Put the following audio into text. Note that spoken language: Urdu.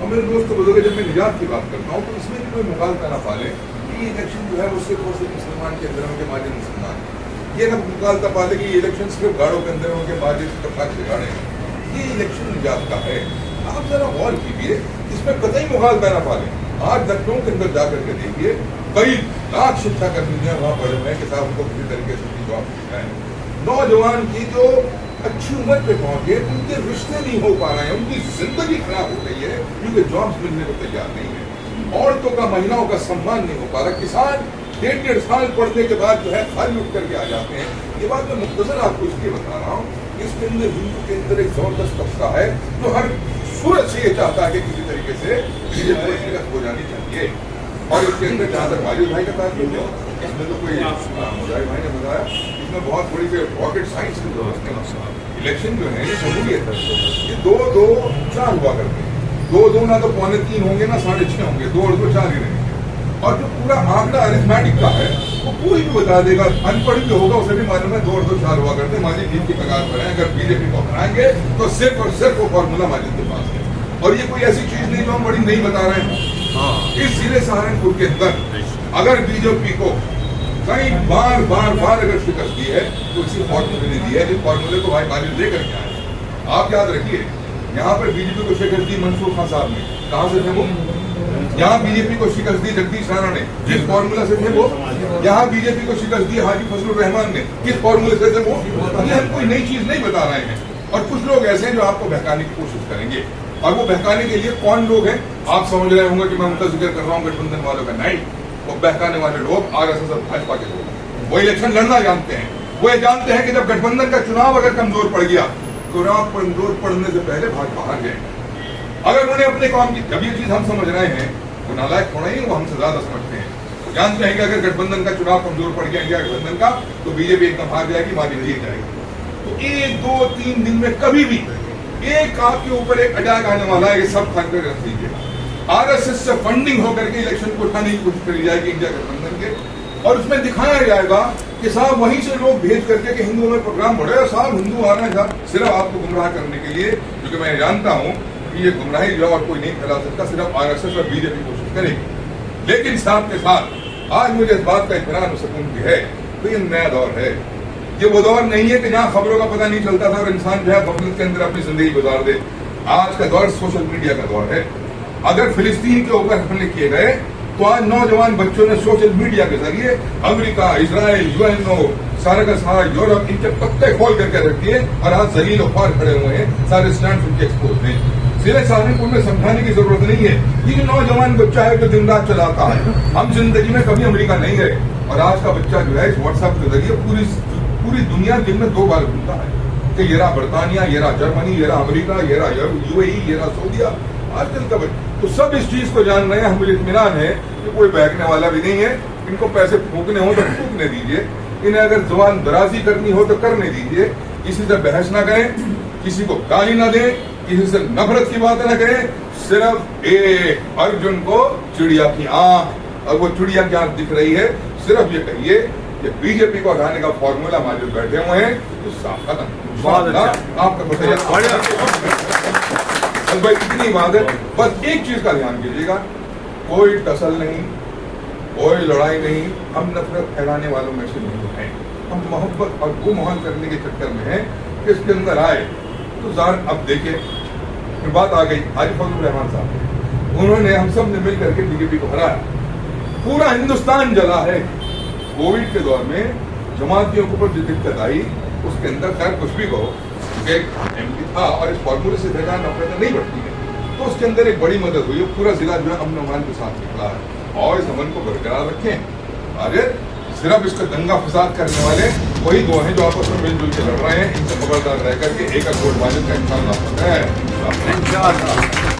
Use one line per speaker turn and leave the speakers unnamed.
اور میرے دوست بزرگ جب میں نجات کی بات کرتا ہوں تو اس میں بھی کوئی مغالطہ نہ پالے کہ یہ الیکشن جو ہے وہ صرف اور صرف مسلمان کے اندروں کے ماجد مسلمان ہے، یہ نہ مغالطہ پالے کہ یہ الیکشن صرف گاڑوں کے اندروں کے ماجد اتفاق سے گاڑے ہیں، یہ الیکشن نجات کا ہے۔ آپ ذرا غور کیجیے، اس میں قطعی مغالطہ نہ پالیں۔ آج لکھنؤ کے اندر جا کر کے دیکھیے، کئی لاکھ شکشا کرمی وہاں پڑے ہوئے ہیں کہ صاحب ان کو کسی طریقے سے جواب سکھائیں۔ نوجوان کی جو اچھی عمر پہ پہنچ گئے ان کے رشتے نہیں ہو پا رہے ہیں، ان کی زندگی خراب ہو گئی ہے کیونکہ جابس ملنے کو تیار نہیں ہے، عورتوں کا مہیلاؤں کا سمان نہیں ہو پا رہا، کسان 1.5 سال پڑھنے کے بعد جو ہے خالی اٹھ کر کے آ جاتے ہیں۔ یہ بات میں مختصر آپ کو اس لیے بتا رہا ہوں، اس کے اندر ہندو کے اندر ایک زبردست طبقہ ہے جو ہر صورت سے یہ چاہتا ہے کہ کسی طریقے سے شکست ہو جانی چاہیے، اور اس کے اندر جہاں تک واجد بھائی کا تعلق ہے، اس میں تو کوئی مجاہد بھائی نے بتایا اس میں بہت بڑی راکٹ سائنس کی ضرورت ہے۔ الیکشن جو ہے یہ جمہوریت ہے، یہ 2-2-4 ہوا کرتے ہیں، 2-2 نہ تو 2.25 ہوں گے نہ 6.5 ہوں گے، 2 اور 2 4 ہی رہیں گے، اور جو پورا آنکڑا ارتھمیٹک کا ہے وہ پوری بھی بتا دے گا، ان پڑھ جو ہوگا اسے بھی معلوم ہے 2 اور 2 4 ہوا کرتے ہیں۔ ماجد جیت کی کگار پر ہیں، اگر بی جے پی کو اپنائیں گے تو صرف اور صرف وہ فارمولا ماجد کے پاس ہے، اور یہ کوئی ایسی چیز نہیں جو ہم بڑی نہیں بتا رہے ہیں۔ اس ضلع سہارنپور کے اندر اگر بی جے پی کو کئی بار اگر شکست دی ہے تو اسی فارمولے نے دی ہے، جس فارمولے کو بھائی ماجد لے کر کے آئے۔ آپ یاد رکھیے، یہاں پر بی جے پی کو شکست دی منصور خان صاحب نے، کہاں سے تھے وہ؟ یہاں بی جے پی کو شکست دی جگدیش رانا نے، جس فارمولہ سے تھے وہ۔ یہاں بی جے پی کو شکست دی حاجی فضل الرحمان نے، کس فارمولے سے تھے وہ۔ یہ ہم کوئی نئی چیز نہیں بتا رہے ہیں، اور کچھ لوگ ایسے ہیں جو آپ کو بہکانے کی کوشش کریں گے، اور وہ بہکانے کے لیے کون لوگ ہیں؟ آپ سمجھ رہے ہوں گے کہ میں ان کا ذکر کر رہا ہوں گٹھ بندھن والوں کا، نہیں، وہ بہکانے والے لوگ آر ایس ایس اور بھاجپا کے لوگ ہیں۔ وہ الیکشن لڑنا جانتے ہیں، وہ یہ جانتے ہیں کہ جب گٹھ بندھن کا چناؤ اگر کمزور پڑ گیا، چناؤ کمزور پڑنے سے پہلے بھاجپا ہار گئے۔ اگر انہوں نے اپنے کام کی، جب یہ چیز ہم سمجھ رہے ہیں، وہ نالائق تھوڑا ہی، وہ ہم سے زیادہ سمجھتے ہیں، جانتے ہیں کہ اگر گٹھ بندھن کا چناؤ کمزور پڑ گیا انڈیا گٹھ بندھن کا تو بی جے پی ایک دم ہار جائے گی، ماجد جیت جائے گی۔ تو 1-2-3 دن میں کبھی بھی ایک آپ کے اوپر ایک اٹیک آنے والا ہے، یہ سب کھان کر رکھ لیجیے۔ آر ایس ایس سے فنڈنگ ہو کر کے الیکشن کو اٹھانے کی کوشش کری جائے گی انڈیا گٹھ بندھن کے، اور اس میں دکھایا جائے گا کہ صاحب وہیں سے لوگ بھیج کر کے کہ ہندوؤں میں پروگرام بڑھے، اور صاحب ہندو آ رہے ہیں صاحب صرف آپ کو گمراہ کرنے کے لیے، کیونکہ میں جانتا ہوں کہ یہ گمراہی جو اور کوئی نہیں پھیلا سکتا، صرف آر ایس ایس اور بی جے پی کوشش کرے گی۔ لیکن ساتھ کے ساتھ آج مجھے اس بات کا اطمینان و سکون بھی ہے کہ یہ نیا دور ہے، یہ وہ دور نہیں ہے کہ جہاں خبروں کا پتہ نہیں چلتا تھا اور انسان جو ہے غفلت کے اندر اپنی زندگی گزار دے۔ آج کا دور سوشل میڈیا کا دور ہے۔ اگر فلسطین کے اوپر حملے کیے گئے تو آج نوجوان بچوں نے سوشل میڈیا کے ذریعے امریکہ، اسرائیل، UN سارا کا سارا یورپ ان کے پتے کھول کر کے رکھ دیے، اور آج ذلیل و خوار کھڑے ہوئے ہیں، سارے اسٹینڈ ان کے ایکسپوز ہیں۔ ضلع سہارنپور میں سمجھانے کی ضرورت نہیں ہے، یہ جو نوجوان بچہ ہے جو دن رات چلاتا ہے، ہم زندگی میں کبھی امریکہ نہیں گئے، اور آج کا بچہ جو ہے اس واٹس ایپ کے ذریعے پوری دنیا دن میں 2 بار گھومتا ہے کہ یہ رہا برطانیہ، یہ رہا جرمنی، یہ رہا امریکہ، یہ رہا UAE، یہ رہا سعودیہ۔ آج کل کا تو سب اس چیز کو جان رہے ہیں، ہمیں اطمینان ہے کہ کوئی بہکنے والا بھی نہیں ہے۔ ان کو پیسے پھونکنے ہوں تو پھونکنے دیجیے، انہیں اگر زبان درازی کرنی ہو تو کرنے دیجیے، کسی سے بحث نہ کریں، کسی کو گالی نہ دیں، کسی سے نفرت کی باتیں نہ کریں، صرف ایک ارجن کو چڑیا کی آنکھ، اور وہ چڑیا کی آنکھ دکھ رہی ہے، صرف یہ کہیے کہ بی جے پی کو ہٹانے کا فارمولا ماجد بیٹھے ہوئے ہیں تو صاف ختم۔ آپ کا بھائی اتنی بات ہے، بس ایک چیز کا دھیان کیجیے گا، کوئی ٹسل نہیں، کوئی لڑائی نہیں، ہم نفرت پھیلانے والوں میں سے نہیں ہیں، ہم محبت اور وہ محل کرنے کے چکر میں ہیں کہ اس کے اندر آئے تو ظاہر۔ اب دیکھیں بات آ گئی حاجی فضل الرحمان صاحب، انہوں نے ہم سب نے مل کر کے بی جے پی کو ہرایا، پورا ہندوستان جلا ہے۔ کووڈ کے دور میں جماعتیوں کے اوپر جو دقت آئی اس کے اندر خیر کچھ بھی کہو کہ MP تھا اور اس فارمولے سے بغیر نفرتیں نہیں بڑھتی ہیں، تو اس کے اندر ایک بڑی مدد ہوئی، پورا ضلع جو ہے امن و امان کے ساتھ نکلا ہے، اور اس امن کو برقرار رکھیں۔ ارے صرف اس کا دنگا فساد کرنے والے وہی 2 ہیں جو آپس میں مل جل کے لڑ رہے ہیں، ان سے خبردار رہ کر کے ایک ووٹ ماجد کا انشاءاللہ ہے۔